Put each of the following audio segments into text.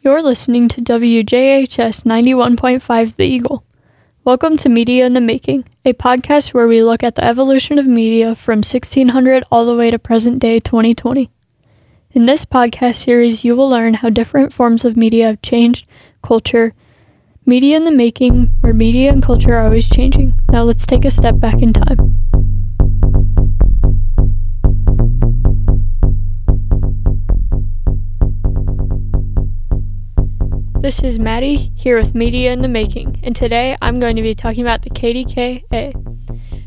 You're listening to WJHS 91.5 The Eagle. Welcome to Media in the Making, a podcast where we look at the evolution of media from 1600 all the way to present day 2020. In this podcast series, you will learn how different forms of media have changed culture. Media in the Making, where media and culture are always changing. Now let's take a step back in time. This is Maddie, here with Media in the Making, and today I'm going to be talking about the KDKA.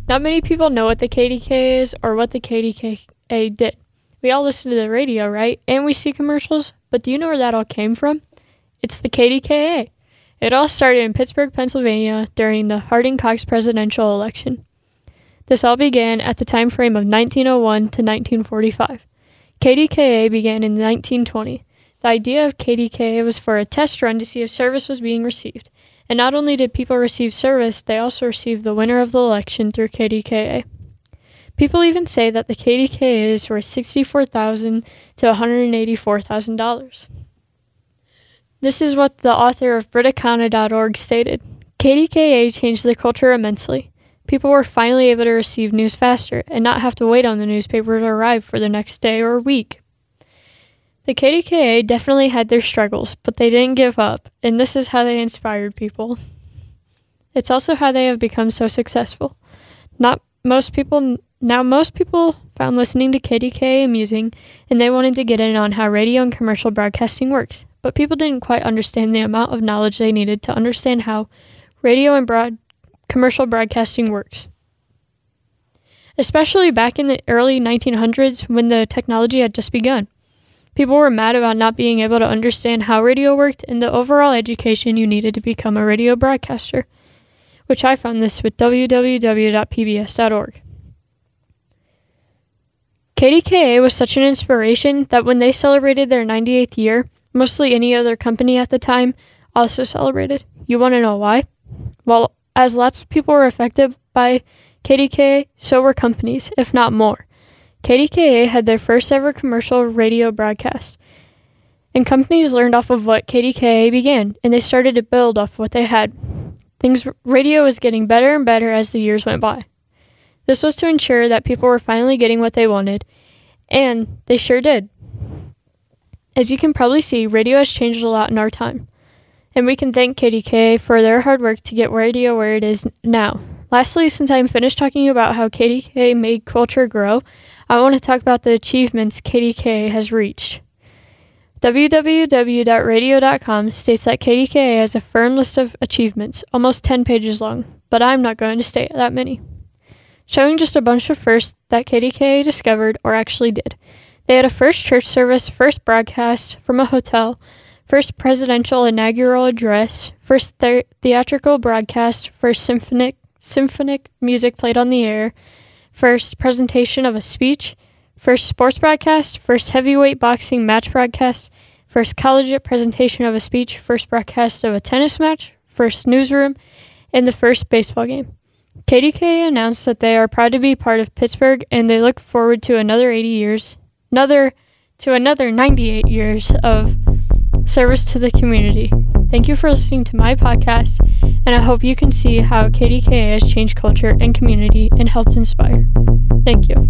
Not many people know what the KDKA is or what the KDKA did. We all listen to the radio, right? And we see commercials, but do you know where that all came from? It's the KDKA. It all started in Pittsburgh, Pennsylvania during the Harding-Cox presidential election. This all began at the time frame of 1901 to 1945. KDKA began in 1920. The idea of KDKA was for a test run to see if service was being received. And not only did people receive service, they also received the winner of the election through KDKA. People even say that the KDKA is worth $64,000 to $184,000. This is what the author of Briticana.org stated. KDKA changed the culture immensely. People were finally able to receive news faster and not have to wait on the newspaper to arrive for the next day or week. The KDKA definitely had their struggles, but they didn't give up, and this is how they inspired people. It's also how they have become so successful. Most people found listening to KDKA amusing, and they wanted to get in on how radio and commercial broadcasting works, but people didn't quite understand the amount of knowledge they needed to understand how radio and commercial broadcasting works. Especially back in the early 1900s when the technology had just begun. People were mad about not being able to understand how radio worked and the overall education you needed to become a radio broadcaster, which I found this with www.pbs.org. KDKA was such an inspiration that when they celebrated their 98th year, mostly any other company at the time also celebrated. You want to know why? Well, as lots of people were affected by KDKA, so were companies, if not more. KDKA had their first ever commercial radio broadcast, and companies learned off of what KDKA began, and they started to build off what they had. Radio was getting better and better as the years went by. This was to ensure that people were finally getting what they wanted, and they sure did. As you can probably see, radio has changed a lot in our time, and we can thank KDKA for their hard work to get radio where it is now. Lastly, since I'm finished talking about how KDKA made culture grow, I want to talk about the achievements KDKA has reached. www.radio.com states that KDKA has a firm list of achievements, almost 10 pages long, but I'm not going to state that many. Showing just a bunch of firsts that KDKA discovered or actually did. They had a first church service, first broadcast from a hotel, first presidential inaugural address, first theatrical broadcast, first symphonic music played on the air, first presentation of a speech, first sports broadcast, first heavyweight boxing match broadcast, first collegiate presentation of a speech, first broadcast of a tennis match, first newsroom, and the first baseball game. KDKA announced that they are proud to be part of Pittsburgh, and they look forward to another 98 years of service to the community. Thank you for listening to my podcast, and I hope you can see how KDKA has changed culture and community and helped inspire. Thank you.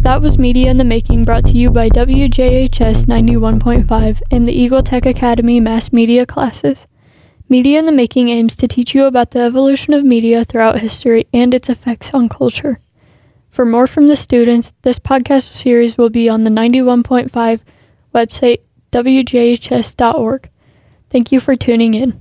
That was Media in the Making, brought to you by WJHS 91.5 and the Eagle Tech Academy Mass Media classes. Media in the Making aims to teach you about the evolution of media throughout history and its effects on culture. For more from the students, this podcast series will be on the 91.5 website, wjhs.org. Thank you for tuning in.